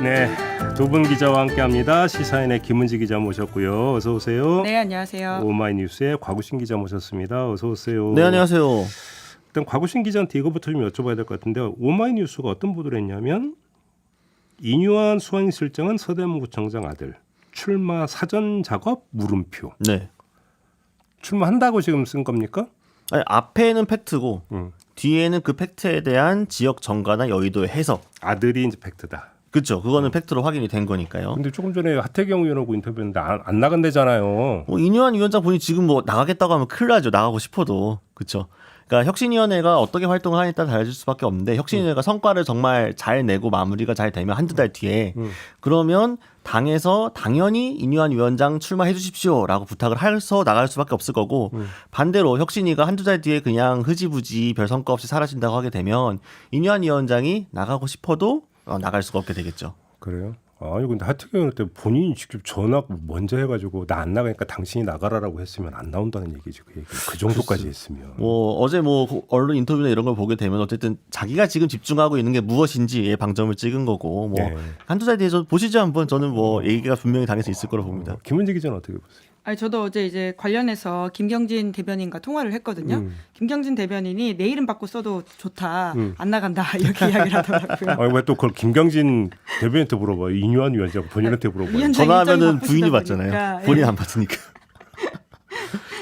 네, 두 분 기자와 함께합니다. 시사인의 김은지 기자 모셨고요. 어서 오세요. 네, 안녕하세요. 오마이뉴스의 곽우신 기자 모셨습니다. 어서 오세요. 네, 안녕하세요. 일단 곽우신 기자한테 이거부터 좀 여쭤봐야 될 것 같은데 오마이뉴스가 어떤 보도를 했냐면 이뉴한 수원실장은 서대문구청장 아들 출마 사전 작업 물음표. 네. 출마한다고 지금 쓴 겁니까? 아니, 앞에는 팩트고 뒤에는 그 팩트에 대한 지역 정가나 여의도의 해석. 아들이 이제 팩트다. 그렇죠. 그거는 팩트로 확인이 된 거니까요. 근데 조금 전에 하태경 의원하고 인터뷰했는데 안 나간대잖아요. 이뉴한 위원장 본인이 지금 뭐 나가겠다고 하면 큰일 나죠. 나가고 싶어도. 그렇죠. 그러니까 혁신위원회가 어떻게 활동을 하느냐에 따라 달라질 수밖에 없는데 혁신위원회가 성과를 정말 잘 내고 마무리가 잘 되면 한두 달 뒤에 그러면 당에서 당연히 이뉴한 위원장 출마해 주십시오라고 부탁을 해서 나갈 수밖에 없을 거고 반대로 혁신위가 한두 달 뒤에 그냥 흐지부지 별 성과 없이 사라진다고 하게 되면 이뉴한 위원장이 나가고 싶어도 나갈 수가 없게 되겠죠. 그래요? 아니 근데 하태경 의원 때 본인이 직접 전화 먼저 해가지고 나 안 나가니까 당신이 나가라라고 했으면 안 나온다는 얘기지 그 얘기. 그 정도까지 했으면. 뭐 어제 뭐 언론 인터뷰나 이런 걸 보게 되면 어쨌든 자기가 지금 집중하고 있는 게 무엇인지에 방점을 찍은 거고 뭐 네. 한두 달 뒤에 보시죠 한번. 저는 뭐 얘기가 분명히 당에서 있을 거라고 봅니다. 김은지 기자는 어떻게 보세요? 아니, 저도 어제 이제 관련해서 김경진 대변인과 통화를 했거든요. 김경진 대변인이 내 이름 바꿔 써도 좋다. 안 나간다. 이렇게 이야기를 하더라고요. 아니 왜 또 그걸 김경진 대변인한테 물어봐요? 이뉴한 위원장 본인한테 물어봐요. 위원장 전화하면은 입장이 부인이 바쁘시다 받잖아요. 보니까. 본인 예. 안 받으니까.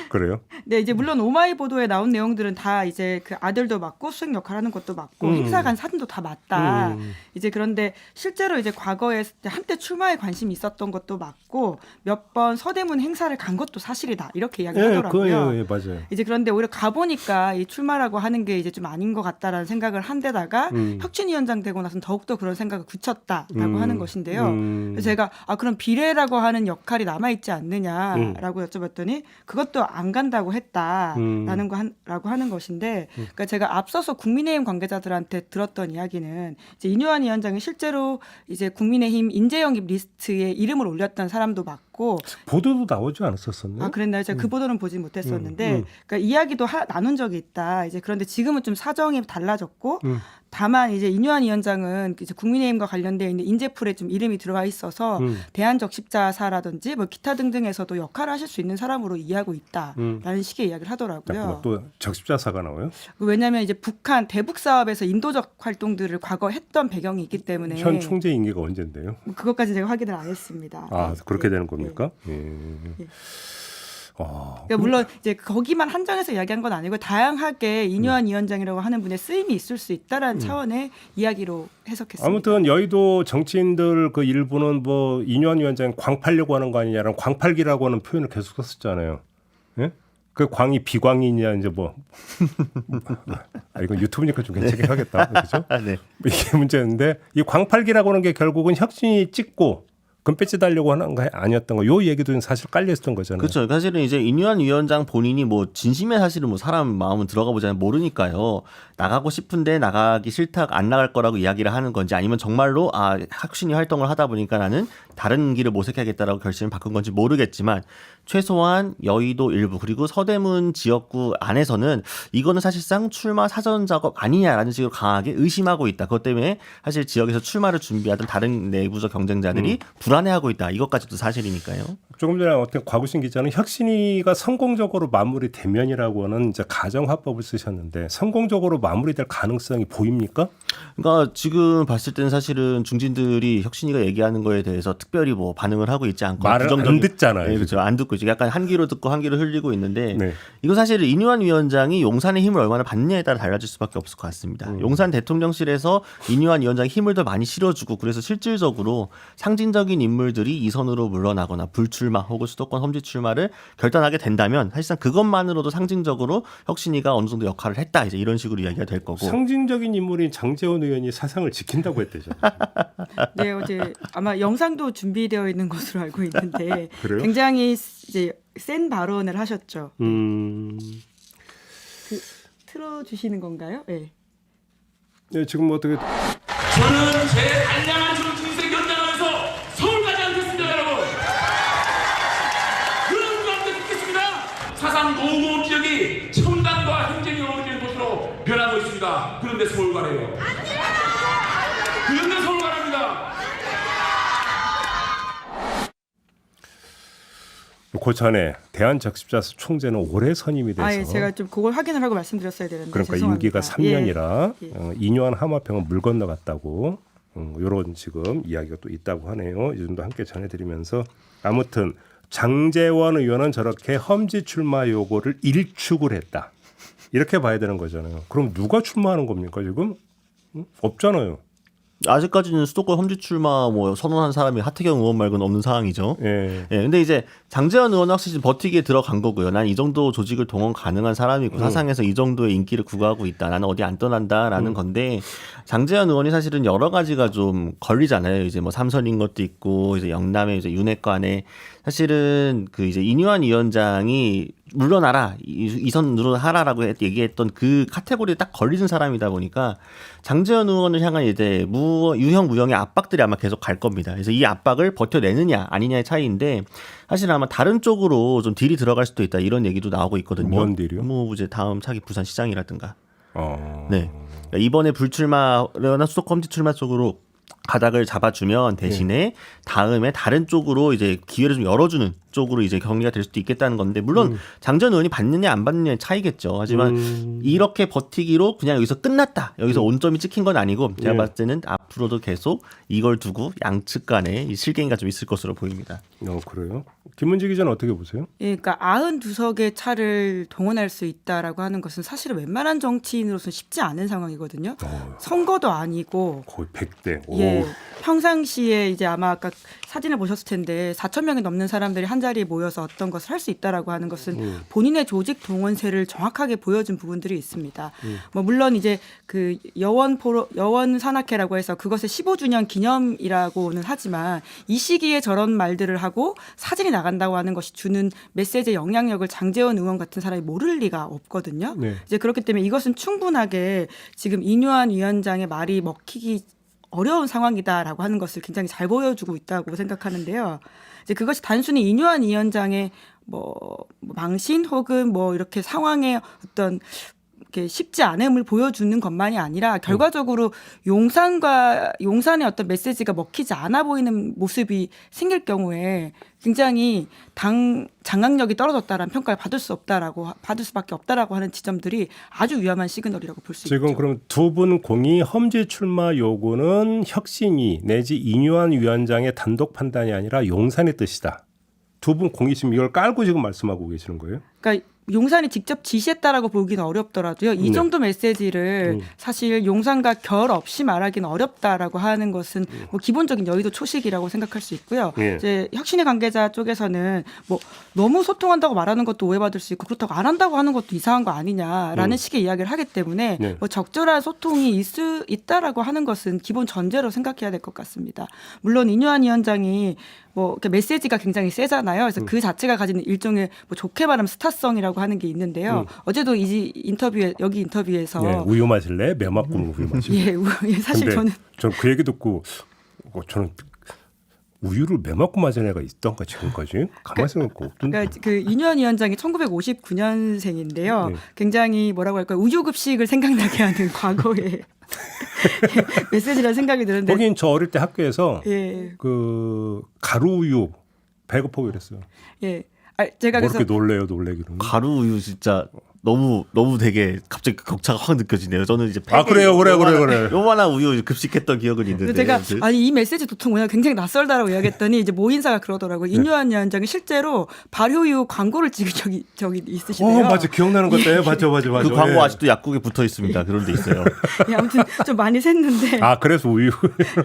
그래요? 네, 이제 물론 오마이 보도에 나온 내용들은 다 이제 그 아들도 맞고 수행 역할하는 것도 맞고 행사 간 사진도 다 맞다. 이제 그런데 실제로 이제 과거에 한때 출마에 관심이 있었던 것도 맞고 몇 번 서대문 행사를 간 것도 사실이다. 이렇게 이야기를 하더라고요. 예, 맞아요. 이제 그런데 오히려 가보니까 이 출마라고 하는 게 이제 좀 아닌 것 같다라는 생각을 한 데다가 혁신위원장 되고 나서는 더욱더 그런 생각을 굳혔다라고 하는 것인데요. 그래서 제가 그럼 비례라고 하는 역할이 남아있지 않느냐라고 여쭤봤더니 그것도 안 간다고 했다라는 라고 하는 것인데 그러니까 제가 앞서서 국민의힘 관계자들한테 들었던 이야기는 이제 이뉴한 위원장이 실제로 이제 국민의힘 인재영입 리스트에 이름을 올렸던 사람도 맞고 보도도 나오지 않았었었나요? 그랬나요? 제가 그 보도는 보지 못했었는데 그러니까 이야기도 나눈 적이 있다. 이제 그런데 지금은 좀 사정이 달라졌고 다만 이제 이뉴한 위원장은 이제 국민의힘과 관련되어 있는 인재풀에 좀 이름이 들어가 있어서 대한적십자사라든지 뭐 기타 등등에서도 역할을 하실 수 있는 사람으로 이해하고 있다라는 식의 이야기를 하더라고요. 잠깐만, 또 적십자사가 나와요? 왜냐하면 이제 북한 대북 사업에서 인도적 활동들을 과거 했던 배경이 있기 때문에 현 총재 임기가 언젠데요? 그것까지 제가 확인을 안 했습니다. 그렇게 예. 되는 겁니까? 예. 그러니까 물론 이제 거기만 한정해서 이야기한 건 아니고 다양하게 이뉴한 위원장이라고 하는 분의 쓰임이 있을 수 있다라는 차원의 이야기로 해석했습니다. 아무튼 여의도 정치인들 그 일부는 뭐 이뉴한 위원장 광팔려고 하는 거 아니냐라는 광팔기라고 하는 표현을 계속 썼었잖아요. 예? 그 광이 비광이냐 이제 뭐 이건 유튜브니까 좀 괜찮게 하겠다. 그렇죠? 네. 이게 문제인데 이 광팔기라고 하는 게 결국은 혁신이 찍고 금배지 달려고 하는 거 아니었던 거. 요 얘기도 사실 깔려 있었던 거잖아요. 그렇죠. 사실은 이제 이뉴한 위원장 본인이 뭐 진심에 사실은 뭐 사람 마음은 들어가 보자면 모르니까요. 나가고 싶은데 나가기 싫다 안 나갈 거라고 이야기를 하는 건지 아니면 정말로 혁신이 활동을 하다 보니까 나는 다른 길을 모색하겠다라고 결심을 바꾼 건지 모르겠지만 최소한 여의도 일부 그리고 서대문 지역구 안에서는 이거는 사실상 출마 사전 작업 아니냐라는 식으로 강하게 의심하고 있다. 그것 때문에 사실 지역에서 출마를 준비하던 다른 내부적 경쟁자들이 불안해하고 있다. 이것까지도 사실이니까요. 조금 전에 어떤 곽우신 기자는 혁신위가 성공적으로 마무리되면이라고 하는 이제 가정화법을 쓰셨는데 성공적으로 마무리될 가능성이 보입니까? 그러니까 지금 봤을 때는 사실은 중진들이 혁신이가 얘기하는 거에 대해서 특별히 뭐 반응을 하고 있지 않고 말을 안 듣잖아요. 네, 그렇죠. 안 듣고 있죠. 약간 한 귀로 듣고 한 귀로 흘리고 있는데 네. 이건 사실 이뉴한 위원장이 용산의 힘을 얼마나 받느냐에 따라 달라질 수밖에 없을 것 같습니다. 용산 대통령실에서 이뉴한 위원장이 힘을 더 많이 실어주고 그래서 실질적으로 상징적인 인물들이 이선으로 물러나거나 불출마 혹은 수도권 험지 출마를 결단하게 된다면 사실상 그것만으로도 상징적으로 혁신이가 어느 정도 역할을 했다. 이제 이런 식으로 이야기가 될 거고. 상징적인 인물인 장제원 의원이 사상을 지킨다고 했대죠. 네, 어제 아마 영상도 준비되어 있는 것으로 알고 있는데 그래요? 굉장히 이제 센 발언을 하셨죠. 틀어주시는 건가요? 네. 네, 지금 어떻게 저는 제 알량한 정치인생 연장하면서 서울 가지 않겠습니다, 여러분. 그런 마음도 있겠습니다. 사상 노고 지역이 첨단과 행정이 어우러지는 곳으로 변하고 있습니다. 그런데 서울 가래요. 그런데 서울 가랍니다. 그 전에 대한적십자 총재는 올해 선임이 돼서 아, 예, 제가 좀 그걸 확인을 하고 말씀드렸어야 되는데 그러니까 죄송합니다. 임기가 3년이라 예. 이뇨한 하마평은 물 건너갔다고 이런 지금 이야기가 또 있다고 하네요. 이 정도 함께 전해드리면서 아무튼 장제원 의원은 저렇게 험지 출마 요구를 일축을 했다. 이렇게 봐야 되는 거잖아요. 그럼 누가 출마하는 겁니까 지금? 없잖아요. 아직까지는 수도권 험지 출마 뭐 선언한 사람이 하태경 의원 말고는 없는 상황이죠. 예. 예, 근데 이제 장제원 의원은 확실히 버티기에 들어간 거고요. 난 이 정도 조직을 동원 가능한 사람이고 사상에서 이 정도의 인기를 구가하고 있다. 나는 어디 안 떠난다라는 건데 장제원 의원이 사실은 여러 가지가 좀 걸리잖아요. 이제 뭐 삼선인 것도 있고 이제 영남의 이제 윤회관에 사실은 그 이제 이뇨한 위원장이 물러나라 이선으로 하라라고 얘기했던 그 카테고리에 딱 걸리는 사람이다 보니까 장제원 의원을 향한 이제 유형 무형의 압박들이 아마 계속 갈 겁니다. 그래서 이 압박을 버텨내느냐 아니냐의 차이인데 사실 아마 다른 쪽으로 좀 딜이 들어갈 수도 있다 이런 얘기도 나오고 있거든요. 뭔 딜이요? 뭐 이제 다음 차기 부산시장이라든가. 어. 네. 그러니까 이번에 불출마나 수도권 험지 출마 쪽으로 가닥을 잡아주면 대신에 다음에 다른 쪽으로 이제 기회를 좀 열어주는 쪽으로 이제 격리가 될 수도 있겠다는 건데 물론 장전 의원이 받느냐 안 받느냐의 차이겠죠. 하지만 이렇게 버티기로 그냥 여기서 끝났다. 여기서 온점이 찍힌 건 아니고 제가 예. 봤을 때는 앞으로도 계속 이걸 두고 양측 간에 이 실갱이가 좀 있을 것으로 보입니다. 그래요? 김문지 기자는 어떻게 보세요? 예, 그러니까 92석의 차를 동원할 수 있다라고 하는 것은 사실은 웬만한 정치인으로서는 쉽지 않은 상황이거든요. 선거도 아니고 거의 100대. 예, 평상시에 이제 아마 아까 사진을 보셨을 텐데 4천 명이 넘는 사람들이 한 자리에 모여서 어떤 것을 할 수 있다라고 하는 것은 본인의 조직 동원세를 정확하게 보여준 부분들이 있습니다. 뭐 물론 이제 그 여원 산악회라고 해서 그것의 15주년 기념이라고는 하지만 이 시기에 저런 말들을 하고 사진이 나간다고 하는 것이 주는 메시지의 영향력을 장제원 의원 같은 사람이 모를 리가 없거든요. 네. 이제 그렇기 때문에 이것은 충분하게 지금 이뇨한 위원장의 말이 먹히기 어려운 상황이다라고 하는 것을 굉장히 잘 보여주고 있다고 생각하는데요. 이제 그것이 단순히 이뇨한 위원장의 뭐 망신 혹은 뭐 이렇게 상황의 어떤 이렇게 쉽지 않음을 보여주는 것만이 아니라 결과적으로 용산의 어떤 메시지가 먹히지 않아 보이는 모습이 생길 경우에 굉장히 장악력이 떨어졌다라는 평가를 받을 수밖에 없다라고 하는 지점들이 아주 위험한 시그널이라고 볼 수 있죠. 지금 그럼 두 분 공이 험지 출마 요구는 혁신위 내지 이뇨한 위원장의 단독 판단이 아니라 용산의 뜻이다. 두 분 공이 지금 이걸 깔고 지금 말씀하고 계시는 거예요? 그러니까 용산이 직접 지시했다라고 보기는 어렵더라도요. 이 정도 메시지를 사실 용산과 결 없이 말하기는 어렵다라고 하는 것은 뭐 기본적인 여의도 초식이라고 생각할 수 있고요. 예. 이제 혁신의 관계자 쪽에서는 뭐 너무 소통한다고 말하는 것도 오해받을 수 있고 그렇다고 안 한다고 하는 것도 이상한 거 아니냐라는 식의 이야기를 하기 때문에 네. 뭐 적절한 소통이 있다라고 하는 것은 기본 전제로 생각해야 될 것 같습니다. 물론 이뇨한 위원장이 뭐 이렇게 메시지가 굉장히 세잖아요. 그래서 그 자체가 가지는 일종의 뭐 좋게 말하면 스타성이라고 하는 게 있는데요. 어제도 여기 인터뷰에서 네, 우유 마실래? 매맞고 우유 마실래? 예, 사실 저는 그 얘기 듣고 저는 우유를 매맞고 마시는 애가 있던가 지금까지 가만히 생각해보고 없던데. 그러니까 그 이뇨한 위원장이 1959년생인데요. 네. 굉장히 뭐라고 할까요? 우유급식을 생각나게 하는 과거의 메시지라는 생각이 드는데. 거긴 저 어릴 때 학교에서 예. 그 가루 우유 배급하고 이랬어요. 예. 제가 뭐 그래서 이렇게 놀래기는. 가루 우유 진짜 너무 되게 갑자기 격차가 확 느껴지네요. 저는 이제 그래요. 요만한 우유 급식했던 기억은 있는데 제가 이 메시지 도통 뭐냐 굉장히 낯설다라고 이야기했더니 이제 모 인사가 그러더라고요. 이뇨한 위원장이 실제로 발효유 광고를 찍은 적이 있으시대요. 맞아. 기억나는 것 같아. 맞아. 그 광고 아직도 약국에 붙어 있습니다. 그런 데 있어요. 예, 아무튼 좀 많이 샜는데. 그래서 우유.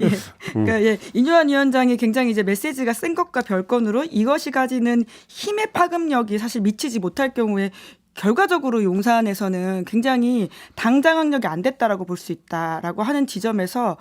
예. 그러니까 이뇨한 위원장이 굉장히 이제 메시지가 센 것과 별건으로 이것이 가지는 힘의 파급력이 사실 미치지 못할 경우에 결과적으로 용산에서는 굉장히 당장악력이 안 됐다라고 볼 수 있다라고 하는 지점에서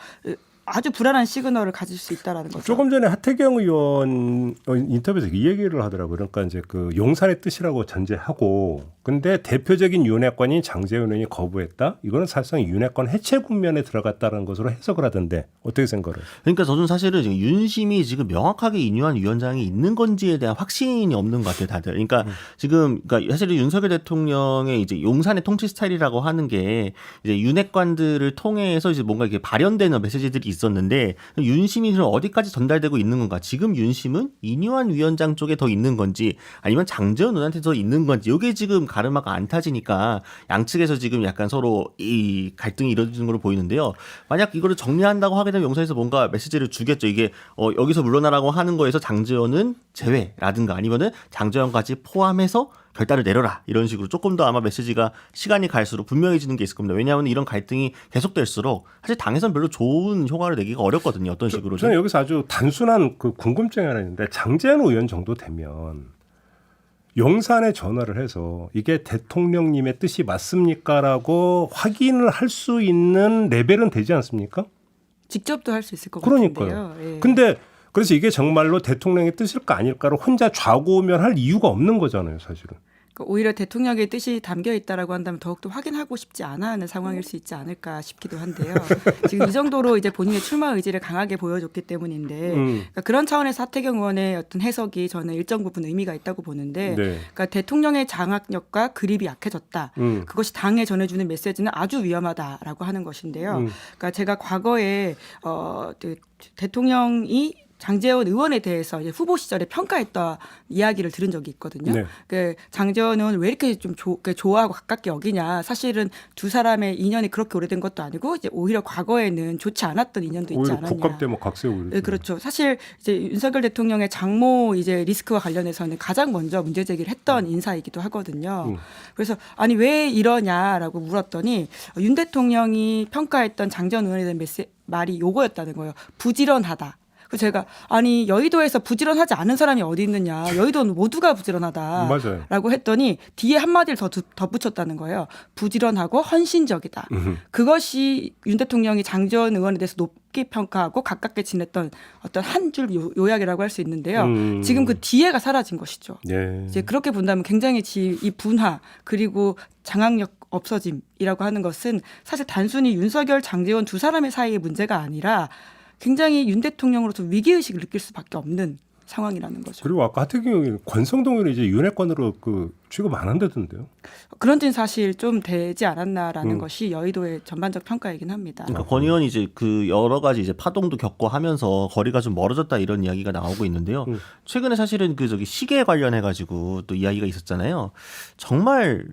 아주 불안한 시그널을 가질 수 있다라는 거죠. 조금 전에 하태경 의원 인터뷰에서 이 얘기를 하더라고요. 그러니까 이제 그 용산의 뜻이라고 전제하고 근데 대표적인 윤핵관인 장제원 의원이 거부했다. 이거는 사실상 윤핵관 해체 국면에 들어갔다는 것으로 해석을 하던데 어떻게 생각을? 그러니까 저는 사실은 지금 윤심이 지금 명확하게 인유한 위원장이 있는 건지에 대한 확신이 없는 것 같아요, 다들. 그러니까 지금 그러니까 사실은 윤석열 대통령의 이제 용산의 통치 스타일이라고 하는 게 이제 윤핵관들을 통해서 이제 뭔가 이게 발현되는 메시지들이 있었는데 윤심이 그럼 어디까지 전달되고 있는 건가? 지금 윤심은 인유한 위원장 쪽에 더 있는 건지 아니면 장제원 의원한테 더 있는 건지 이게 지금 가르마가 안 타지니까 양측에서 지금 약간 서로 이 갈등이 이루어지는 걸로 보이는데요. 만약 이거를 정리한다고 하게 되면 용산에서 뭔가 메시지를 주겠죠. 이게 여기서 물러나라고 하는 거에서 장제원은 제외라든가 아니면은 장제원까지 포함해서 결단을 내려라 이런 식으로 조금 더 아마 메시지가 시간이 갈수록 분명해지는 게 있을 겁니다. 왜냐하면 이런 갈등이 계속될수록 사실 당에서는 별로 좋은 효과를 내기가 어렵거든요. 어떤 식으로 저는 여기서 아주 단순한 그 궁금증이 하나 있는데 장제원 의원 정도 되면 용산에 전화를 해서 이게 대통령님의 뜻이 맞습니까라고 확인을 할 수 있는 레벨은 되지 않습니까? 직접도 할 수 있을 것 그러니까요. 같은데요. 예. 근데 그래서 이게 정말로 대통령의 뜻일까 아닐까를 혼자 좌고우면할 이유가 없는 거잖아요, 사실은. 그러니까 오히려 대통령의 뜻이 담겨 있다라고 한다면 더욱더 확인하고 싶지 않아 하는 상황일 수 있지 않을까 싶기도 한데요. 지금 이 정도로 이제 본인의 출마 의지를 강하게 보여줬기 때문인데 그러니까 그런 차원에서 하태경 의원의 어떤 해석이 저는 일정 부분 의미가 있다고 보는데 네. 그러니까 대통령의 장악력과 그립이 약해졌다. 그것이 당에 전해주는 메시지는 아주 위험하다라고 하는 것인데요. 그러니까 제가 과거에 대통령이 장제원 의원에 대해서 이제 후보 시절에 평가했던 이야기를 들은 적이 있거든요. 네. 그 장제원 의원 왜 이렇게 좀 좋아하고 가깝게 여기냐. 사실은 두 사람의 인연이 그렇게 오래된 것도 아니고 이제 오히려 과거에는 좋지 않았던 인연도 있지 오히려 않았냐. 국감 때 뭐 각세우고 네, 그렇죠. 사실 이제 윤석열 대통령의 장모 이제 리스크와 관련해서는 가장 먼저 문제 제기를 했던 인사이기도 하거든요. 그래서 아니 왜 이러냐라고 물었더니 윤 대통령이 평가했던 장제원 의원에 대한 말이 요거였다는 거예요. 부지런하다. 그래서 제가 아니 여의도에서 부지런하지 않은 사람이 어디 있느냐. 여의도는 모두가 부지런하다라고 맞아요. 했더니 뒤에 한마디를 더 덧붙였다는 거예요. 부지런하고 헌신적이다. 그것이 윤 대통령이 장제원 의원에 대해서 높게 평가하고 가깝게 지냈던 어떤 한 줄 요약이라고 할 수 있는데요. 지금 그 뒤에가 사라진 것이죠. 네. 이제 그렇게 본다면 굉장히 이 분화 그리고 장악력 없어짐이라고 하는 것은 사실 단순히 윤석열, 장제원 두 사람의 사이의 문제가 아니라 굉장히 윤 대통령으로서 위기의식을 느낄 수밖에 없는 상황이라는 거죠. 그리고 아까 하태경 의원이 권성동 의원이 이제 윤핵관으로 그 취급 안 한다던데요. 그런지는 사실 좀 되지 않았나라는 것이 여의도의 전반적 평가이긴 합니다. 그러니까 권 의원이 이제 그 여러 가지 이제 파동도 겪고 하면서 거리가 좀 멀어졌다 이런 이야기가 나오고 있는데요. 최근에 사실은 그 저기 시계 관련해 가지고 또 이야기가 있었잖아요. 정말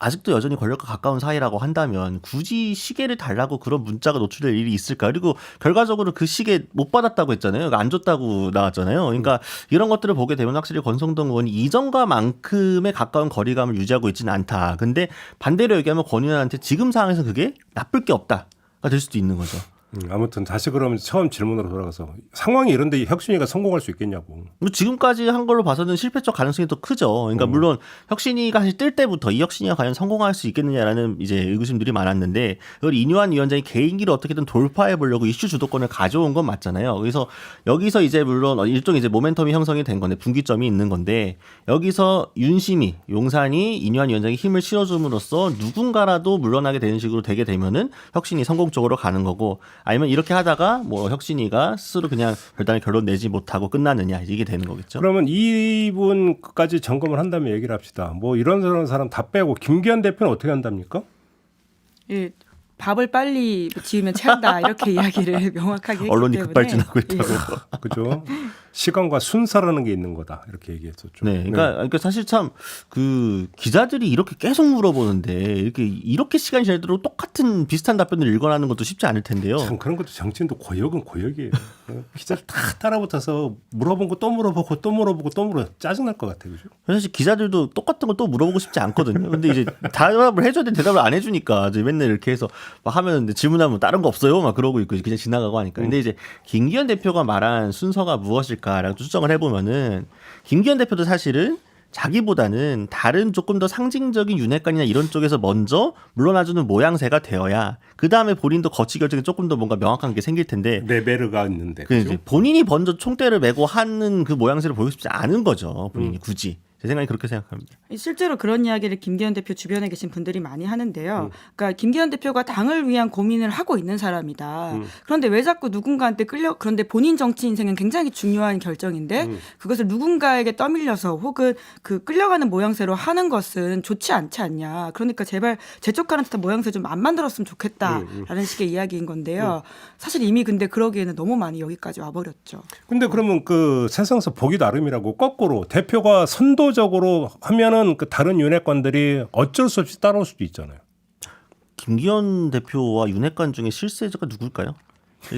아직도 여전히 권력과 가까운 사이라고 한다면 굳이 시계를 달라고 그런 문자가 노출될 일이 있을까? 그리고 결과적으로 그 시계 못 받았다고 했잖아요. 안 줬다고 나왔잖아요. 그러니까 이런 것들을 보게 되면 확실히 권성동 의원이 이전과만큼의 가까운 거리감을 유지하고 있지는 않다. 근데 반대로 얘기하면 권 의원한테 지금 상황에서 그게 나쁠 게 없다가 될 수도 있는 거죠. 아무튼 다시 그러면 처음 질문으로 돌아가서 상황이 이런데 혁신이가 성공할 수 있겠냐고. 뭐 지금까지 한 걸로 봐서는 실패적 가능성이 더 크죠. 그러니까 물론 혁신이가 사실 뜰 때부터 이 혁신이가 과연 성공할 수 있겠느냐라는 이제 의구심들이 많았는데 그걸 인유한 위원장이 개인기를 어떻게든 돌파해 보려고 이슈 주도권을 가져온 건 맞잖아요. 그래서 여기서 이제 물론 일종의 이제 모멘텀이 형성이 된 건데 분기점이 있는 건데 여기서 윤심이 용산이 인유한 위원장이 힘을 실어줌으로써 누군가라도 물러나게 되는 식으로 되게 되면은 혁신이 성공적으로 가는 거고. 아니면 이렇게 하다가 뭐 혁신이가 스스로 그냥 별다른 결론 내지 못하고 끝나느냐 이게 되는 거겠죠. 그러면 이분까지 점검을 한다면 얘기를 합시다. 뭐 이런 사람 다 빼고 김기현 대표는 어떻게 한답니까? 예, 밥을 빨리 지으면 체한다 이렇게 이야기를 명확하게 했기 언론이 때문에 급발진하고 있다고. 예. 그죠? 시간과 순서라는 게 있는 거다 이렇게 얘기했었죠. 네, 그러니까 사실 참 그 기자들이 이렇게 계속 물어보는데 이렇게 시간이 잘 들어 똑같은 비슷한 답변을 읽어내는 것도 쉽지 않을 텐데요. 참 그런 것도 정치인도 고역은 고역이에요. 기자들 다 따라붙어서 물어본 거 또 물어보고 또 물어보고 또 물어 짜증 날 것 같아요, 그죠? 사실 기자들도 똑같은 걸 또 물어보고 싶지 않거든요. 근데 이제 대답을 해줘야 돼 대답을 안 해주니까 이제 맨날 이렇게 해서 막 하면 질문하면 다른 거 없어요, 막 그러고 있고 그냥 지나가고 하니까. 근데 이제 김기현 대표가 말한 순서가 무엇일까라고 추정을 해보면은 김기현 대표도 사실은 자기보다는 다른 조금 더 상징적인 윤핵관이나 이런 쪽에서 먼저 물러나주는 모양새가 되어야 그 다음에 본인도 거치 결정이 조금 더 뭔가 명확한 게 생길 텐데 레베르가 있는데 그죠? 본인이 먼저 총대를 메고 하는 그 모양새를 보이고 싶지 않은 거죠. 본인이 굳이. 제 생각이 그렇게 생각합니다. 실제로 그런 이야기를 김기현 대표 주변에 계신 분들이 많이 하는데요. 그러니까 김기현 대표가 당을 위한 고민을 하고 있는 사람이다. 그런데 왜 자꾸 누군가한테 그런데 본인 정치 인생은 굉장히 중요한 결정인데 그것을 누군가에게 떠밀려서 혹은 그 끌려가는 모양새로 하는 것은 좋지 않지 않냐. 그러니까 제발 제 쪽가는 듯한 모양새 좀 안 만들었으면 좋겠다라는 식의 이야기인 건데요. 사실 이미 근데 그러기에는 너무 많이 여기까지 와버렸죠. 근데 그러면 그 세상에서 보기 나름이라고 거꾸로 대표가 선도적으로 하면은 그 다른 윤핵관들이 어쩔 수 없이 따라올 수도 있잖아요. 김기현 대표와 윤핵관 중에 실세자가 누굴까요?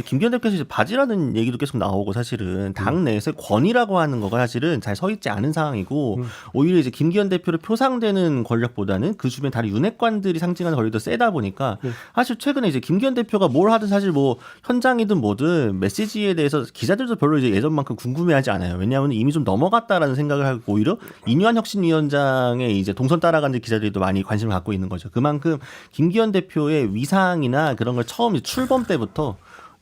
김기현 대표에서 이제 바지라는 얘기도 계속 나오고 사실은 당 내에서 권위라고 하는 거가 사실은 잘 서 있지 않은 상황이고 오히려 이제 김기현 대표를 표상되는 권력보다는 그 주변 다른 윤핵관들이 상징하는 권력이 더 세다 보니까 사실 최근에 이제 김기현 대표가 뭘 하든 사실 뭐 현장이든 뭐든 메시지에 대해서 기자들도 별로 이제 예전만큼 궁금해하지 않아요. 왜냐하면 이미 좀 넘어갔다라는 생각을 하고 오히려 이뉴한 혁신위원장의 이제 동선 따라가는 기자들도 많이 관심을 갖고 있는 거죠. 그만큼 김기현 대표의 위상이나 그런 걸 처음 출범 때부터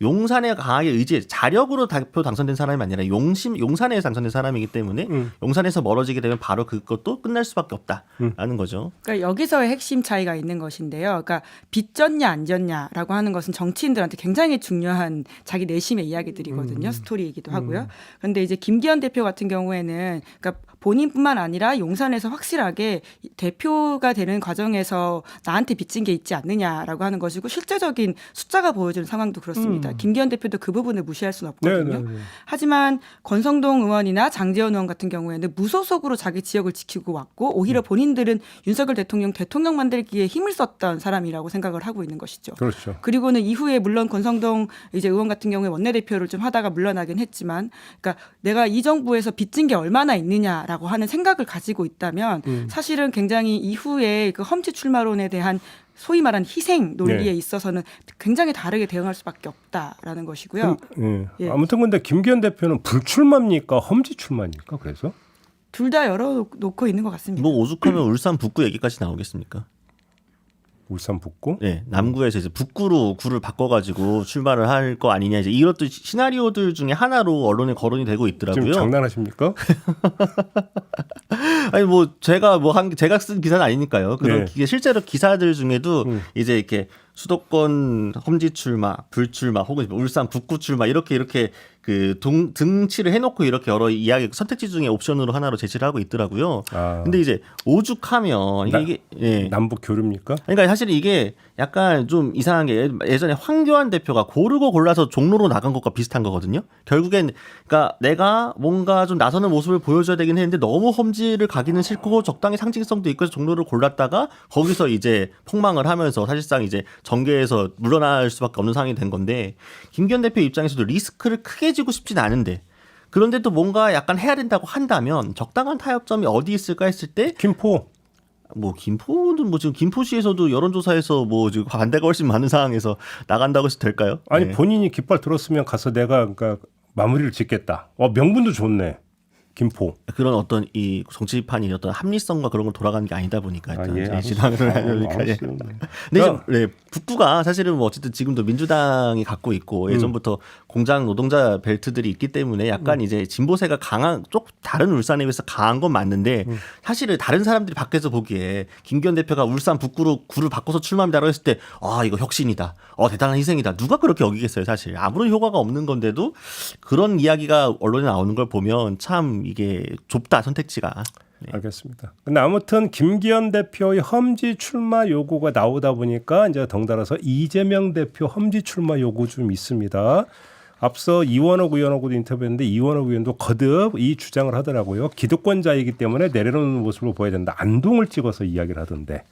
용산에 강하게 의지해 자력으로 대표 당선된 사람이 아니라 용산에서 당선된 사람이기 때문에 용산에서 멀어지게 되면 바로 그것도 끝날 수밖에 없다라는 거죠. 그러니까 여기서의 핵심 차이가 있는 것인데요. 그러니까 빚졌냐 안 졌냐라고 하는 것은 정치인들한테 굉장히 중요한 자기 내심의 이야기들이거든요. 스토리이기도 하고요. 그런데 이제 김기현 대표 같은 경우에는 그러니까 본인뿐만 아니라 용산에서 확실하게 대표가 되는 과정에서 나한테 빚진 게 있지 않느냐라고 하는 것이고 실제적인 숫자가 보여주는 상황도 그렇습니다. 김기현 대표도 그 부분을 무시할 수는 없거든요. 네네네. 하지만 권성동 의원이나 장제원 의원 같은 경우에는 무소속으로 자기 지역을 지키고 왔고 오히려 본인들은 윤석열 대통령 만들기에 힘을 썼던 사람이라고 생각을 하고 있는 것이죠. 그렇죠. 그리고는 이후에 물론 권성동 이제 의원 같은 경우에 원내대표를 좀 하다가 물러나긴 했지만, 그러니까 내가 이 정부에서 빚진 게 얼마나 있느냐라고 하는 생각을 가지고 있다면 사실은 굉장히 이후에 그 험지 출마론에 대한 소위 말하는 희생 논리에 네. 있어서는 굉장히 다르게 대응할 수밖에 없다라는 것이고요. 예. 아무튼 근데 김기현 대표는 불출마입니까? 험지 출마입니까? 그래서? 둘 다 열어놓고 있는 것 같습니다. 뭐 오죽하면 울산 북구 얘기까지 나오겠습니까? 울산 북구? 네, 남구에서 이제 북구로 구를 바꿔가지고 출마를 할 거 아니냐 이제 이것도 시나리오들 중에 하나로 언론에 거론이 되고 있더라고요. 지금 장난하십니까? 아니 뭐 제가 제가 쓴 기사는 아니니까요. 그런 실제로 기사들 중에도 이제 이렇게 수도권 험지 출마, 불출마 혹은 울산 북구 출마 이렇게 그 등치를 해놓고 이렇게 여러 이야기 선택지 중에 옵션으로 하나로 제시를 하고 있더라고요. 근데 이제 오죽하면 이게 예. 남북 교류입니까? 그러니까 사실 이게 약간 좀 이상한 게 예전에 황교안 대표가 고르고 골라서 종로로 나간 것과 비슷한 거거든요. 결국엔 그러니까 내가 뭔가 좀 나서는 모습을 보여줘야 되긴 했는데 너무 험지를 가기는 싫고 적당히 상징성도 있고 해서 종로를 골랐다가 거기서 이제 폭망을 하면서 사실상 이제 정계에서 물러날 수밖에 없는 상황이 된 건데 김기현 대표 입장에서도 리스크를 크게 지고 싶진 않은데 그런데 또 뭔가 약간 해야 된다고 한다면 적당한 타협점이 어디 있을까 했을 때 김포. 뭐 김포는 뭐 지금 김포시에서도 여론조사에서 뭐 지금 반대가 훨씬 많은 상황에서 나간다고 해서 될까요? 아니 네. 본인이 깃발 들었으면 가서 내가 그러니까 마무리를 짓겠다. 명분도 좋네. 김포. 그런 어떤 이 정치판이 어떤 합리성과 그런 걸 돌아가는 게 아니다 보니까 일단 예, 이제 진행을 하려니까. 예. 알았어요. 근데 좀 북구가 사실은 뭐 어쨌든 지금도 민주당이 갖고 있고 예전부터 공장 노동자 벨트들이 있기 때문에 약간 이제 진보세가 강한 쪽 다른 울산에 비해서 강한 건 맞는데 사실은 다른 사람들이 밖에서 보기에 김기현 대표가 울산 북구로 구를 바꿔서 출마합니다라고 했을 때 이거 혁신이다. 대단한 희생이다. 누가 그렇게 여기겠어요, 사실. 아무런 효과가 없는 건데도 그런 이야기가 언론에 나오는 걸 보면 참 이게 좁다 선택지가. 네. 알겠습니다. 근데 아무튼 김기현 대표의 험지 출마 요구가 나오다 보니까 이제 덩달아서 이재명 대표 험지 출마 요구 좀 있습니다. 앞서 이원옥 의원하고도 인터뷰했는데 이원옥 의원도 거듭 이 주장을 하더라고요. 기득권자이기 때문에 내려놓는 모습을 보여야 된다. 안동을 찍어서 이야기를 하던데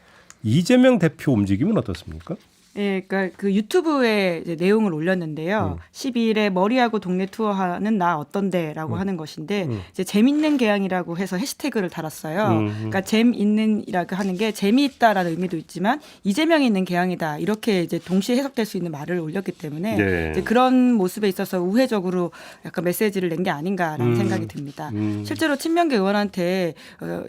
이재명 대표 움직임은 어떻습니까? 예, 그러니까 그 유튜브에 이제 내용을 올렸는데요. 12일에 머리하고 동네 투어하는 나 어떤데라고 하는 것인데 이제 재밌는 개항이라고 해서 해시태그를 달았어요. 그러니까 재밌는이라고 하는 게 재미있다라는 의미도 있지만 이재명이 있는 개항이다 이렇게 이제 동시에 해석될 수 있는 말을 올렸기 때문에 네. 이제 그런 모습에 있어서 우회적으로 약간 메시지를 낸 게 아닌가라는 생각이 듭니다. 실제로 친명계 의원한테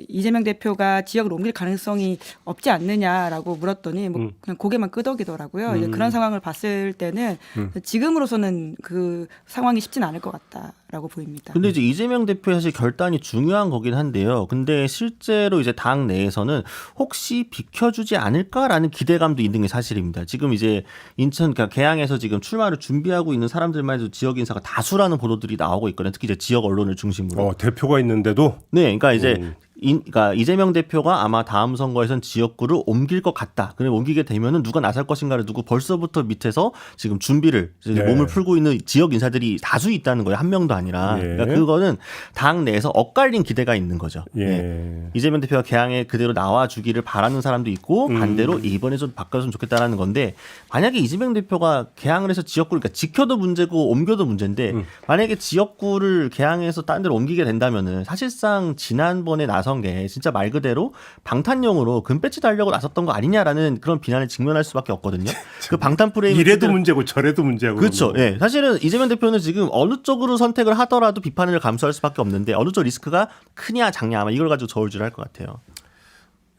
이재명 대표가 지역을 옮길 가능성이 없지 않느냐라고 물었더니 뭐 그냥 고개만 끄덕이더라고요. 보이더라고요. 이제 그런 상황을 봤을 때는 지금으로서는 그 상황이 쉽진 않을 것 같다라고 보입니다. 근데 이제 이재명 대표의 사실 결단이 중요한 거긴 한데요. 근데 실제로 이제 당 내에서는 혹시 비켜주지 않을까라는 기대감도 있는 게 사실입니다. 지금 이제 인천, 그러니까 개항에서 지금 출마를 준비하고 있는 사람들만 해도 지역 인사가 다수라는 보도들이 나오고 있거든요. 특히 이제 지역 언론을 중심으로. 대표가 있는데도 네, 그러니까 이제 그러니까 이재명 대표가 아마 다음 선거에선 지역구를 옮길 것 같다. 그래 옮기게 되면은 누가 나설 것인가를 두고 벌써부터 밑에서 지금 준비를 네. 몸을 풀고 있는 지역 인사들이 다수 있다는 거예요. 한 명도 아니라. 예. 그러니까 그거는 당 내에서 엇갈린 기대가 있는 거죠. 예. 네. 이재명 대표가 개항에 그대로 나와주기를 바라는 사람도 있고 반대로 이번에 좀 바뀌었으면 좋겠다라는 건데 만약에 이재명 대표가 개항을 해서 지역구를 그러니까 지켜도 문제고 옮겨도 문제인데 만약에 지역구를 개항해서 다른 데로 옮기게 된다면은 사실상 지난번에 나선 게 진짜 말 그대로 방탄용으로 금배지 달려고 나섰던 거 아니냐라는 그런 비난에 직면할 수밖에 없거든요. 그 방탄 프레임 이래도 문제고 저래도 문제고. 그렇죠. 예. 사실은 이재명 대표는 지금 어느 쪽으로 선택을 하더라도 비판을 감수할 수밖에 없는데 어느 쪽 리스크가 크냐 작냐 아마 이걸 가지고 저울질할 것 같아요.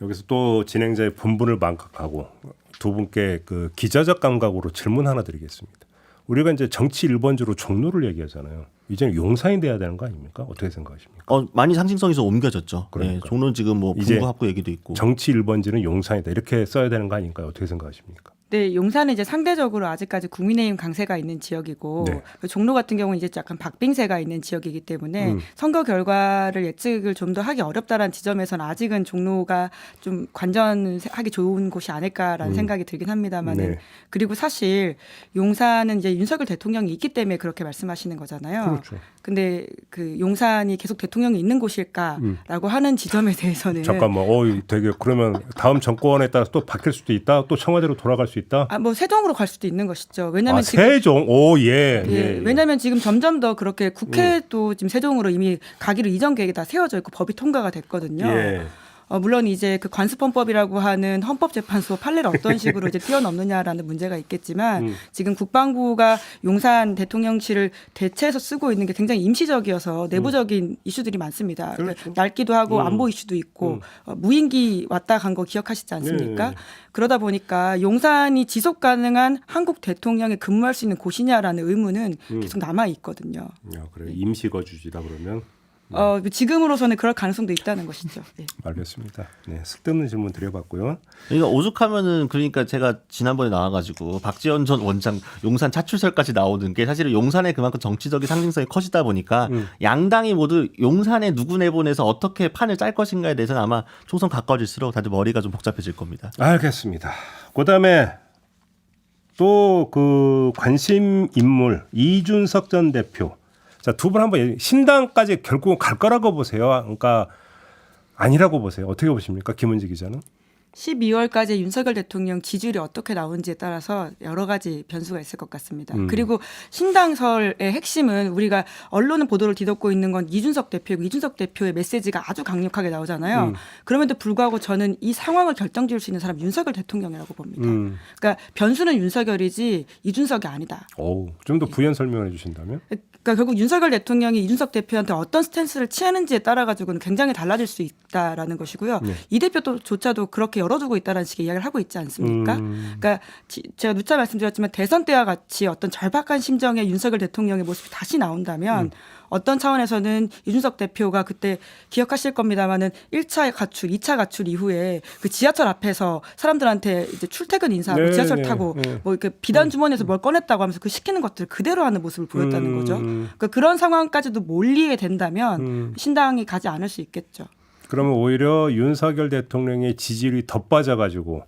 여기서 또 진행자의 본분을 망각하고 두 분께 그 기자적 감각으로 질문 하나 드리겠습니다. 우리가 이제 정치 1번지로 종로를 얘기하잖아요. 이제는 용산이 돼야 되는 거 아닙니까? 어떻게 생각하십니까? 많이 상징성에서 옮겨졌죠. 그러니까. 네, 종로는 지금 뭐 이제 분구합구 얘기도 있고. 정치 1번지는 용산이다. 이렇게 써야 되는 거 아닐까요? 어떻게 생각하십니까? 네, 용산은 이제 상대적으로 아직까지 국민의힘 강세가 있는 지역이고 네. 종로 같은 경우는 이제 약간 박빙세가 있는 지역이기 때문에 선거 결과를 예측을 좀 더 하기 어렵다라는 지점에서는 아직은 종로가 좀 관전하기 좋은 곳이 아닐까라는 생각이 들긴 합니다만은 네. 그리고 사실 용산은 이제 윤석열 대통령이 있기 때문에 그렇게 말씀하시는 거잖아요. 그렇죠. 근데 그 용산이 계속 대통령이 있는 곳일까라고 하는 지점에 대해서는 잠깐만. 되게 그러면 다음 정권에 따라 또 바뀔 수도 있다. 또 청와대로 돌아갈 수 있다. 뭐 세종으로 갈 수도 있는 것이죠. 왜냐하면 지금 세종. 예. 왜냐하면 지금 점점 더 그렇게 국회도 지금 세종으로 이미 가기로 이전 계획이 다 세워져 있고 법이 통과가 됐거든요. 예. 물론 이제 그 관습헌법이라고 하는 헌법재판소 판례를 어떤 식으로 이제 뛰어넘느냐라는 문제가 있겠지만 지금 국방부가 용산 대통령실을 대체해서 쓰고 있는 게 굉장히 임시적이어서 내부적인 이슈들이 많습니다. 그렇죠. 낡기도 하고 안보 이슈도 있고 무인기 왔다 간 거 기억하시지 않습니까? 네. 그러다 보니까 용산이 지속 가능한 한국 대통령이 근무할 수 있는 곳이냐라는 의문은 계속 남아 있거든요. 그래. 임시거주지다 그러면. 지금으로서는 그럴 가능성도 있다는 것이죠. 네. 알겠습니다. 네, 쓸데없는 질문 드려봤고요. 그러니까 오죽하면은 그러니까 제가 지난번에 나와가지고 박지원 전 원장 용산 차출설까지 나오는 게 사실은 용산에 그만큼 정치적인 상징성이 커지다 보니까 양당이 모두 용산에 누구 내보내서 어떻게 판을 짤 것인가에 대해서는 아마 총선 가까워질수록 다들 머리가 좀 복잡해질 겁니다. 알겠습니다. 그다음에 또 그 관심 인물 이준석 전 대표. 자, 두 분 한번 신당까지 결국은 갈 거라고 보세요. 그러니까 아니라고 보세요. 어떻게 보십니까? 김은지 기자는? 12월까지 윤석열 대통령 지지율이 어떻게 나오는지에 따라서 여러 가지 변수가 있을 것 같습니다. 그리고 신당설의 핵심은 우리가 언론은 보도를 뒤덮고 있는 건 이준석 대표이고 이준석 대표의 메시지가 아주 강력하게 나오잖아요. 그럼에도 불구하고 저는 이 상황을 결정지을 수 있는 사람 윤석열 대통령이라고 봅니다. 그러니까 변수는 윤석열이지 이준석이 아니다. 좀 더 부연 설명해 주신다면? 그러니까 결국 윤석열 대통령이 이준석 대표한테 어떤 스탠스를 취하는지에 따라 가지고는 굉장히 달라질 수 있다라는 것이고요. 네. 이 대표조차도 그렇게 열어두고 있다라는 식의 이야기를 하고 있지 않습니까? 그러니까 제가 누차 말씀드렸지만 대선 때와 같이 어떤 절박한 심정의 윤석열 대통령의 모습이 다시 나온다면 어떤 차원에서는 이준석 대표가 그때 기억하실 겁니다만은 1차 가출, 2차 가출 이후에 그 지하철 앞에서 사람들한테 이제 출퇴근 인사하고 네, 지하철 네, 타고 네. 뭐 이렇게 비단 주머니에서 뭘 꺼냈다고 하면서 그 시키는 것들을 그대로 하는 모습을 보였다는 거죠. 그러니까 그런 상황까지도 몰리게 된다면 신당이 가지 않을 수 있겠죠. 그러면 오히려 윤석열 대통령의 지지율이 더 빠져가지고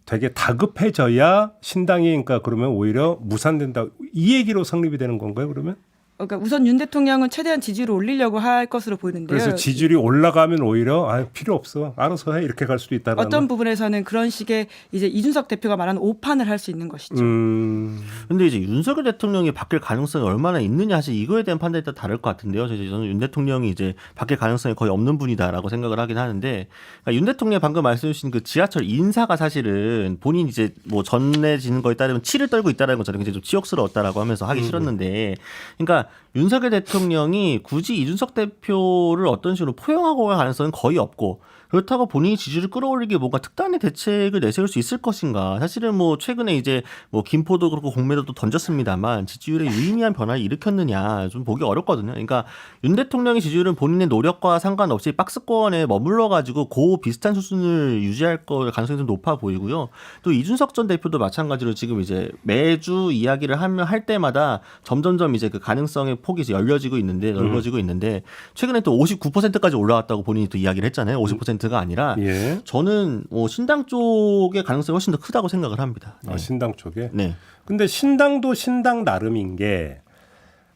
되게 다급해져야 신당이 그러니까 그러면 오히려 무산된다. 이 얘기로 성립이 되는 건가요? 그러면? 그러니까 우선 윤 대통령은 최대한 지지율을 올리려고 할 것으로 보이는데요. 그래서 지지율이 올라가면 오히려 필요 없어. 알아서 해. 이렇게 갈 수도 있다는. 어떤 부분에서는 그런 식의 이제 이준석 대표가 말하는 오판을 할 수 있는 것이죠. 근데 이제 윤석열 대통령이 바뀔 가능성이 얼마나 있느냐 사실 이거에 대한 판단이 또 다를 것 같은데요. 저는 윤 대통령이 이제 바뀔 가능성이 거의 없는 분이다라고 생각을 하긴 하는데 그러니까 윤 대통령이 방금 말씀해 주신 그 지하철 인사가 사실은 본인 이제 뭐 전해지는 거에 따르면 치를 떨고 있다는 것처럼 굉장히 좀 치욕스러웠다라고 하면서 하기 싫었는데 그러니까 윤석열 대통령이 굳이 이준석 대표를 어떤 식으로 포용하고 갈 가능성은 거의 없고 그렇다고 본인이 지지율을 끌어올리기 뭔가 특단의 대책을 내세울 수 있을 것인가? 사실은 뭐 최근에 이제 뭐 김포도 그렇고 공매도도 던졌습니다만 지지율에 유의미한 변화를 일으켰느냐 좀 보기 어렵거든요. 그러니까 윤 대통령의 지지율은 본인의 노력과 상관없이 박스권에 머물러 가지고 고 비슷한 수준을 유지할 거 가능성이 좀 높아 보이고요. 또 이준석 전 대표도 마찬가지로 지금 이제 매주 이야기를 할 때마다 점점점 이제 그 가능성의 폭이 이제 열려지고 있는데 넓어지고 있는데 최근에 또 59%까지 올라왔다고 본인이 또 이야기를 했잖아요. 50%가 아니라 예. 저는 신당 쪽의 가능성이 훨씬 더 크다고 생각을 합니다. 네. 아, 신당 쪽에. 네. 근데 신당도 신당 나름인 게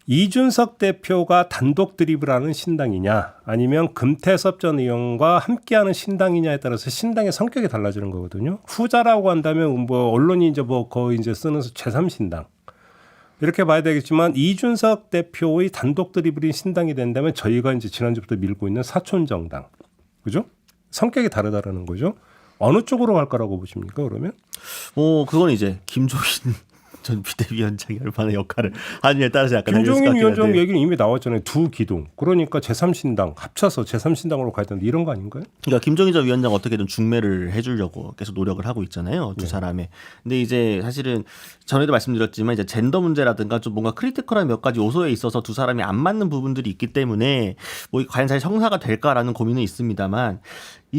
이준석 대표가 단독 드리블하는 신당이냐 아니면 금태섭 전 의원과 함께하는 신당이냐에 따라서 신당의 성격이 달라지는 거거든요. 후자라고 한다면 뭐 언론이 이제 뭐 거의 이제 쓰는 제3신당 이렇게 봐야 되겠지만 이준석 대표의 단독 드리블인 신당이 된다면 저희가 이제 지난주부터 밀고 있는 사촌정당, 그죠? 성격이 다르다라는 거죠. 어느 쪽으로 갈 거라고 보십니까? 그러면? 그건 이제 김종인 전 비대위원장이 얼마나 역할을 하느냐에 따라서 약간 김종인 위원장 얘기는 이미 나왔잖아요. 두 기둥. 그러니까 제3신당 합쳐서 제3신당으로 가야 되는데 이런 거 아닌가요? 그러니까 김종인 전 위원장 어떻게든 중매를 해주려고 계속 노력을 하고 있잖아요. 두 사람의. 근데 이제 사실은 전에도 말씀드렸지만 이제 젠더 문제라든가 좀 뭔가 크리티컬한 몇 가지 요소에 있어서 두 사람이 안 맞는 부분들이 있기 때문에 뭐 과연 잘 성사가 될까라는 고민은 있습니다만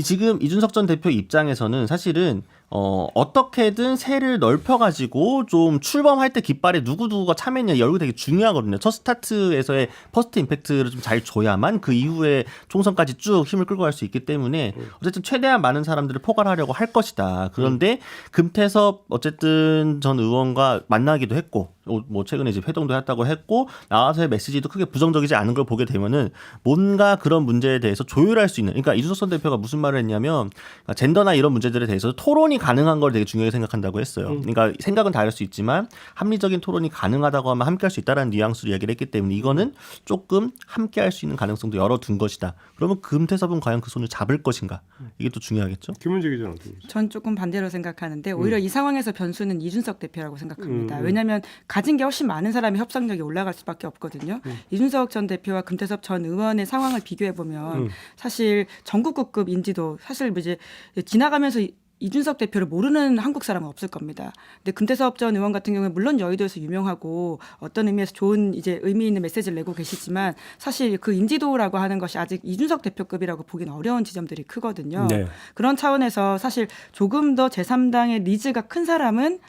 지금 이준석 전 대표 입장에서는 사실은 어떻게든 세를 넓혀가지고 좀 출범할 때 깃발에 누구누구가 참여했냐 이거 되게 중요하거든요. 첫 스타트에서의 퍼스트 임팩트를 좀 잘 줘야만 그 이후에 총선까지 쭉 힘을 끌고 갈 수 있기 때문에 어쨌든 최대한 많은 사람들을 포괄하려고 할 것이다. 그런데 금태섭 어쨌든 전 의원과 만나기도 했고 뭐 최근에 이제 회동도 했다고 했고 나와서의 메시지도 크게 부정적이지 않은 걸 보게 되면은 뭔가 그런 문제에 대해서 조율할 수 있는 그러니까 이준석 전 대표가 무슨 말을 했냐면 그러니까 젠더나 이런 문제들에 대해서 토론이 가능한 걸 되게 중요하게 생각한다고 했어요. 그러니까 생각은 다를 수 있지만 합리적인 토론이 가능하다고 하면 함께할 수 있다라는 뉘앙스로 이야기를 했기 때문에 이거는 조금 함께할 수 있는 가능성도 열어둔 것이다. 그러면 금태섭은 과연 그 손을 잡을 것인가? 이게 또 중요하겠죠. 김은지 기자는 어떻게 보세요? 전 조금 반대로 생각하는데 오히려 이 상황에서 변수는 이준석 대표라고 생각합니다. 왜냐하면 가진 게 훨씬 많은 사람이 협상력이 올라갈 수밖에 없거든요. 이준석 전 대표와 금태섭 전 의원의 상황을 비교해 보면 사실 전국구급 인지도 사실 이제 지나가면서 이준석 대표를 모르는 한국 사람은 없을 겁니다. 근데 금태섭 전 의원 같은 경우는 물론 여의도에서 유명하고 어떤 의미에서 좋은 이제 의미 있는 메시지를 내고 계시지만 사실 그 인지도라고 하는 것이 아직 이준석 대표급이라고 보기는 어려운 지점들이 크거든요. 네. 그런 차원에서 사실 조금 더 제3당의 니즈가 큰 사람은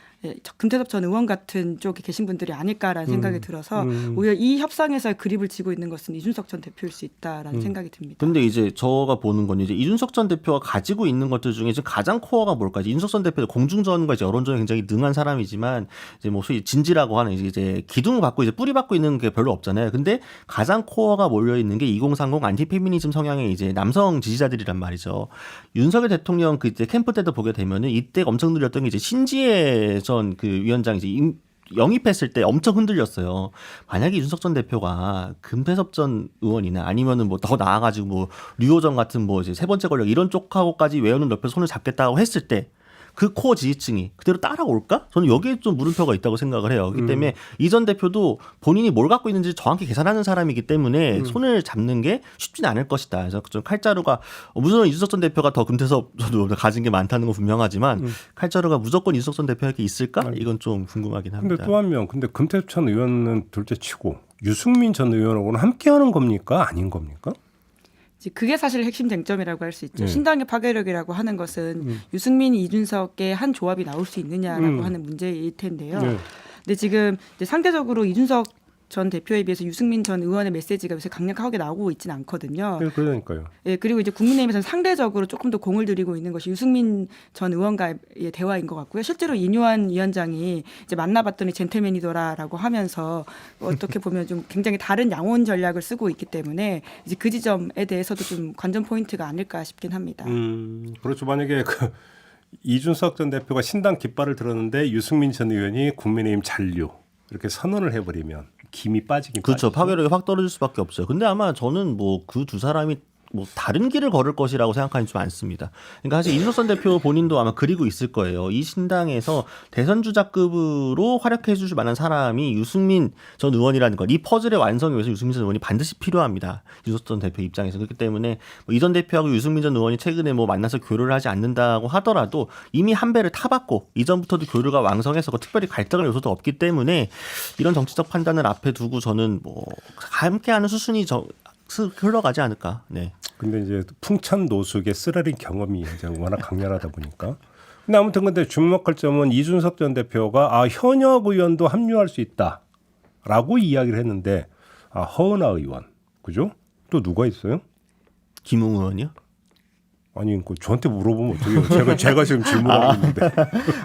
금태섭 전 의원 같은 쪽에 계신 분들이 아닐까라는 생각이 들어서 오히려 이 협상에서 그립을 지고 있는 것은 이준석 전 대표일 수 있다라는 생각이 듭니다. 근데 이제 저가 보는 건 이제 이준석 전 대표가 가지고 있는 것들 중에 지금 가장 코어가 뭘까? 이준석 전 대표는 공중전과 이제 여론전에 굉장히 능한 사람이지만 이제 뭐 소위 진지라고 하는 이제 기둥을 받고 이제 뿌리 받고 있는 게 별로 없잖아요. 근데 가장 코어가 몰려 있는 게 2030 안티페미니즘 성향의 이제 남성 지지자들이란 말이죠. 윤석열 대통령 그때 캠프 때도 보게 되면은 이때 엄청 늘렸던 게 이제 신지혜 전 그 위원장 이제 영입했을 때 엄청 흔들렸어요. 만약에 이준석 전 대표가 금태섭 전 의원이나 아니면은 뭐 더 나아가지고 뭐 류호정 같은 뭐 이제 세 번째 권력 이런 쪽하고까지 외연을 넓혀서 손을 잡겠다고 했을 때 그 코어 지지층이 그대로 따라올까? 저는 여기에 좀 물음표가 있다고 생각을 해요. 그렇기 때문에 이 전 대표도 본인이 뭘 갖고 있는지 정확히 계산하는 사람이기 때문에 손을 잡는 게 쉽지는 않을 것이다. 그래서 좀 칼자루가 물론 이준석 전 대표가 더 금태섭 저도 가진 게 많다는 건 분명하지만 칼자루가 무조건 이준석 전 대표에게 있을까? 이건 좀 궁금하긴 합니다. 근데 또 한 명, 근데 금태섭 전 의원은 둘째치고 유승민 전 의원하고는 함께하는 겁니까? 아닌 겁니까? 그게 사실 핵심 쟁점이라고 할 수 있죠. 네. 신당의 파괴력이라고 하는 것은 유승민, 이준석의 한 조합이 나올 수 있느냐라고 하는 문제일 텐데요. 네. 근데 지금 이제 상대적으로 이준석 전 대표에 비해서 유승민 전 의원의 메시지가 요새 강력하게 나오고 있지는 않거든요. 네, 그러니까요. 예, 그리고 이제 국민의힘에서는 상대적으로 조금 더 공을 들이고 있는 것이 유승민 전 의원과의 대화인 것 같고요. 실제로 이뇨한 위원장이 이제 만나봤더니 젠틀맨이더라라고 하면서 어떻게 보면 좀 굉장히 다른 양원 전략을 쓰고 있기 때문에 이제 그 지점에 대해서도 좀 관전 포인트가 아닐까 싶긴 합니다. 그렇죠. 만약에 그 이준석 전 대표가 신당 깃발을 들었는데 유승민 전 의원이 국민의힘 잔류 이렇게 선언을 해버리면 김이 빠지긴 그렇죠. 빠지죠. 파괴력이 확 떨어질 수밖에 없어요. 근데 아마 저는 뭐 그 두 사람이 뭐 다른 길을 걸을 것이라고 생각하는 좀 많습니다. 그러니까 사실 이준석 대표 본인도 아마 그리고 있을 거예요. 이 신당에서 대선 주자급으로 활약해 주실 만한 사람이 유승민 전 의원이라는 것, 이 퍼즐의 완성을 위해서 유승민 전 의원이 반드시 필요합니다. 이준석 전 대표 입장에서. 그렇기 때문에 뭐 이 전 대표하고 유승민 전 의원이 최근에 뭐 만나서 교류를 하지 않는다고 하더라도 이미 한 배를 타봤고 이전부터도 교류가 왕성해서 특별히 갈등할 요소도 없기 때문에 이런 정치적 판단을 앞에 두고 저는 뭐 함께하는 수순이 흘러가지 않을까. 네. 근데 이제 풍찬 노숙의 쓰라린 경험이 이제 워낙 강렬하다 보니까. 근데 아무튼 근데 주목할 점은 이준석 전 대표가 현역 의원도 합류할 수 있다라고 이야기를 했는데 허은하 의원, 그죠? 또 누가 있어요? 김웅 의원이요? 아니, 저한테 물어보면 어떡해요? 제가 지금 질문하고 있는데.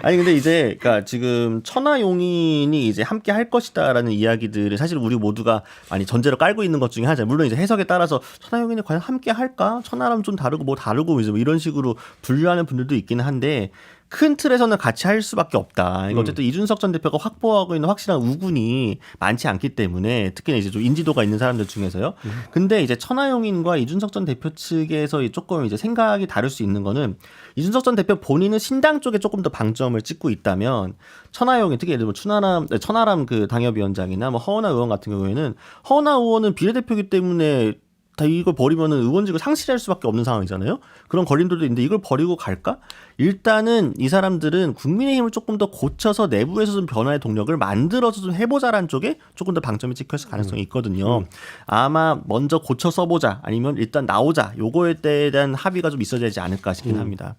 아니 근데 이제 그러니까 지금 천하용인이 이제 함께 할 것이다라는 이야기들을 사실 우리 모두가 많이 전제로 깔고 있는 것 중에 하나죠. 물론 이제 해석에 따라서 천하용인이 과연 함께 할까? 천하람 좀 다르고 뭐 다르고 이제 뭐 이런 식으로 분류하는 분들도 있기는 한데 큰 틀에서는 같이 할 수밖에 없다. 그러니까 어쨌든 이준석 전 대표가 확보하고 있는 확실한 우군이 많지 않기 때문에 특히나 이제 좀 인지도가 있는 사람들 중에서요. 근데 이제 천하용인과 이준석 전 대표 측에서 조금 이제 생각이 다를 수 있는 거는 이준석 전 대표 본인은 신당 쪽에 조금 더 방점을 찍고 있다면 천하용인 특히 예를 들면 천하람 그 당협위원장이나 뭐 허은하 의원 같은 경우에는 허은하 의원은 비례대표이기 때문에 다 이걸 버리면은 의원직을 상실할 수밖에 없는 상황이잖아요. 그런 걸림돌도 있는데 이걸 버리고 갈까? 일단은 이 사람들은 국민의힘을 조금 더 고쳐서 내부에서 좀 변화의 동력을 만들어서 좀 해보자라는 쪽에 조금 더 방점이 찍혔을 가능성이 있거든요. 아마 먼저 고쳐 써보자 아니면 일단 나오자 요거에 대한 합의가 좀 있어야 되지 않을까 싶긴 합니다.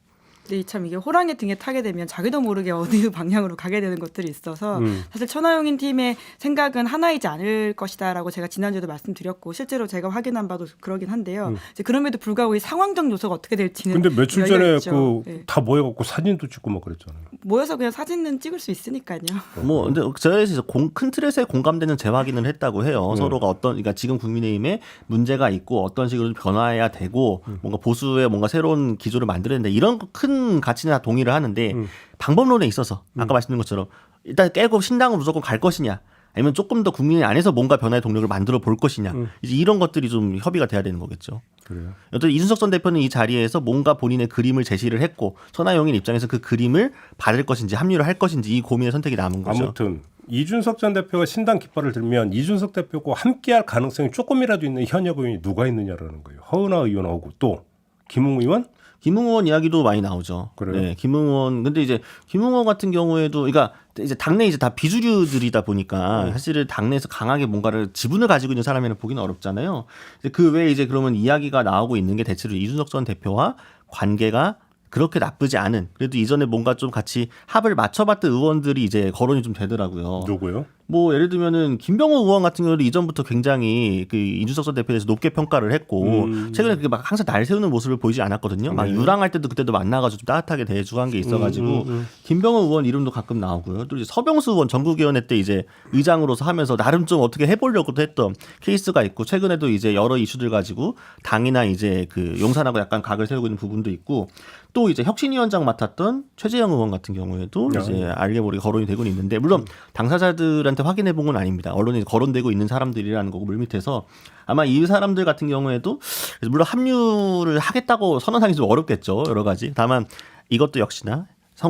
네, 참 이게 호랑이 등에 타게 되면 자기도 모르게 어느 방향으로 가게 되는 것들이 있어서 사실 천하용인 팀의 생각은 하나이지 않을 것이다라고 제가 지난주에도 말씀드렸고 실제로 제가 확인한 바도 그러긴 한데요. 이제 그럼에도 불구하고 이 상황적 요소가 어떻게 될지는 근데 며칠 전에 네. 다 모여갖고 사진도 찍고 막 그랬잖아요. 모여서 그냥 사진은 찍을 수 있으니까요. 뭐 근데 저에서 큰 틀에서 공감되는 재확인을 했다고 해요. 서로가 그러니까 지금 국민의힘에 문제가 있고 어떤 식으로 변화해야 되고 뭔가 보수의 뭔가 새로운 기조를 만들어야 된다. 이런 큰 가치는 다 동의를 하는데 방법론에 있어서 아까 말씀드린 것처럼 일단 깨고 신당으로 무조건 갈 것이냐 아니면 조금 더 국민 안에서 뭔가 변화의 동력을 만들어 볼 것이냐 이제 이런 것들이 좀 협의가 돼야 되는 거겠죠. 그래요. 어쨌든 이준석 전 대표는 이 자리에서 뭔가 본인의 그림을 제시를 했고 천하용인 입장에서 그 그림을 받을 것인지 합류를 할 것인지 이 고민의 선택이 남은 거죠. 아무튼 이준석 전 대표가 신당 깃발을 들면 이준석 대표고 함께할 가능성이 조금이라도 있는 현역 의원이 누가 있느냐라는 거예요. 허은하 의원하고 또 김웅 의원? 김웅 의원 이야기도 많이 나오죠. 그래요? 네, 김웅 의원. 근데 이제 김웅 의원 같은 경우에도, 그러니까 이제 당내 이제 다 비주류들이다 보니까 사실은 당내에서 강하게 뭔가를 지분을 가지고 있는 사람이라 보기는 어렵잖아요. 그 외에 이제 그러면 이야기가 나오고 있는 게 대체로 이준석 전 대표와 관계가 그렇게 나쁘지 않은, 그래도 이전에 뭔가 좀 같이 합을 맞춰봤던 의원들이 이제 거론이 좀 되더라고요. 누구요? 뭐 예를 들면은 김병호 의원 같은 경우는 이전부터 굉장히 그 이준석 전 대표에 대해서 높게 평가를 했고 최근에 그게 막 항상 날 세우는 모습을 보이지 않았거든요. 막 유랑할 때도 그때도 만나가지고 좀 따뜻하게 대해주고 한 게 있어가지고 김병호 의원 이름도 가끔 나오고요. 또 이제 서병수 의원 전국위원회 때 이제 의장으로서 하면서 나름 좀 어떻게 해보려고도 했던 케이스가 있고 최근에도 이제 여러 이슈들 가지고 당이나 이제 그 용산하고 약간 각을 세우고 있는 부분도 있고 또 이제 혁신위원장 맡았던 최재형 의원 같은 경우에도 이제 알게 모르게 거론이 되고는 있는데 물론 당사자들한테 확인해 본 건 아닙니다. 언론에 거론되고 있는 사람들이라는 거고 물밑에서 아마 이 사람들 같은 경우에도 물론 합류를 하겠다고 선언하기 좀 어렵겠죠. 여러 가지. 다만 이것도 역시나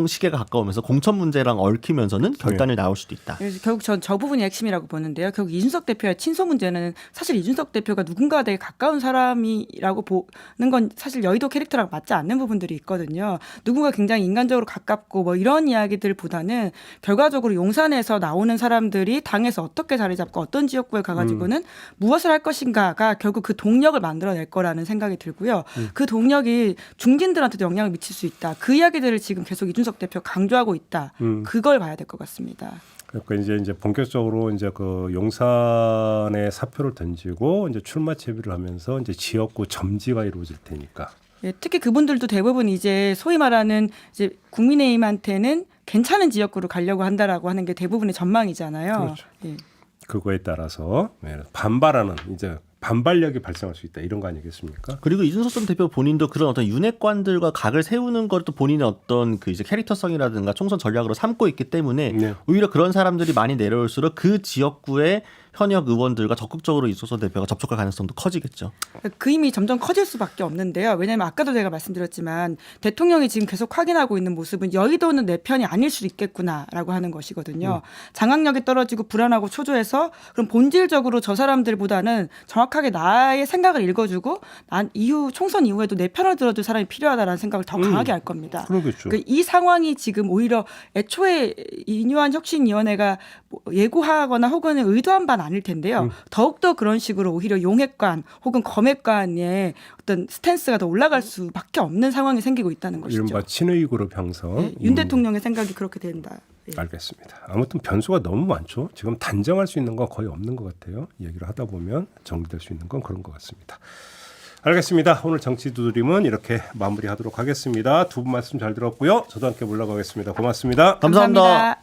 시기가 가까우면서 공천 문제랑 얽히면서는 결단이 나올 수도 있다. 그래서 결국 저 부분이 핵심이라고 보는데요. 결국 이준석 대표의 친소 문제는 사실 이준석 대표가 누군가와 되게 가까운 사람이라고 보는 건 사실 여의도 캐릭터랑 맞지 않는 부분들이 있거든요. 누군가 굉장히 인간적으로 가깝고 뭐 이런 이야기들보다는 결과적으로 용산에서 나오는 사람들이 당에서 어떻게 자리 잡고 어떤 지역구에 가가지고는 무엇을 할 것인가가 결국 그 동력을 만들어낼 거라는 생각이 들고요. 그 동력이 중진들한테도 영향을 미칠 수 있다. 그 이야기들을 지금 계속 이준석 대표 강조하고 있다. 그걸 봐야 될 것 같습니다. 그러니까 이제 본격적으로 이제 그 용산에 사표를 던지고 이제 출마 채비를 하면서 이제 지역구 점지가 이루어질 테니까. 예, 특히 그분들도 대부분 이제 소위 말하는 이제 국민의힘한테는 괜찮은 지역구로 가려고 한다라고 하는 게 대부분의 전망이잖아요. 그렇죠. 예. 그거에 따라서 반발하는 이제 반발력이 발생할 수 있다 이런 거 아니겠습니까? 그리고 이준석 전 대표 본인도 그런 어떤 윤핵관들과 각을 세우는 것도 본인의 어떤 그 이제 캐릭터성이라든가 총선 전략으로 삼고 있기 때문에 오히려 그런 사람들이 많이 내려올수록 그 지역구에 현역 의원들과 적극적으로 이소선 대표가 접촉할 가능성도 커지겠죠. 그 힘이 점점 커질 수밖에 없는데요. 왜냐하면 아까도 제가 말씀드렸지만 대통령이 지금 계속 확인하고 있는 모습은 여의도는 내 편이 아닐 수도 있겠구나라고 하는 것이거든요. 장악력이 떨어지고 불안하고 초조해서 그럼 본질적으로 저 사람들보다는 정확하게 나의 생각을 읽어주고 난 이후 총선 이후에도 내 편을 들어줄 사람이 필요하다라는 생각을 더 강하게 할 겁니다. 그러겠죠. 그러니까 이 상황이 지금 오히려 애초에 이뉴한 혁신위원회가 예고하거나 혹은 의도한 바는 아닐 텐데요. 더욱더 그런 식으로 오히려 용핵관 혹은 검핵관의 어떤 스탠스가 더 올라갈 수밖에 없는 상황이 생기고 있다는 것이죠. 이른바 친의 그룹 형성. 네, 윤 대통령의 생각이 그렇게 된다. 예. 알겠습니다. 아무튼 변수가 너무 많죠. 지금 단정할 수 있는 건 거의 없는 것 같아요. 얘기를 하다 보면 정리될 수 있는 건 그런 것 같습니다. 알겠습니다. 오늘 정치 두드림은 이렇게 마무리하도록 하겠습니다. 두 분 말씀 잘 들었고요. 저도 함께 물러가겠습니다. 고맙습니다. 감사합니다.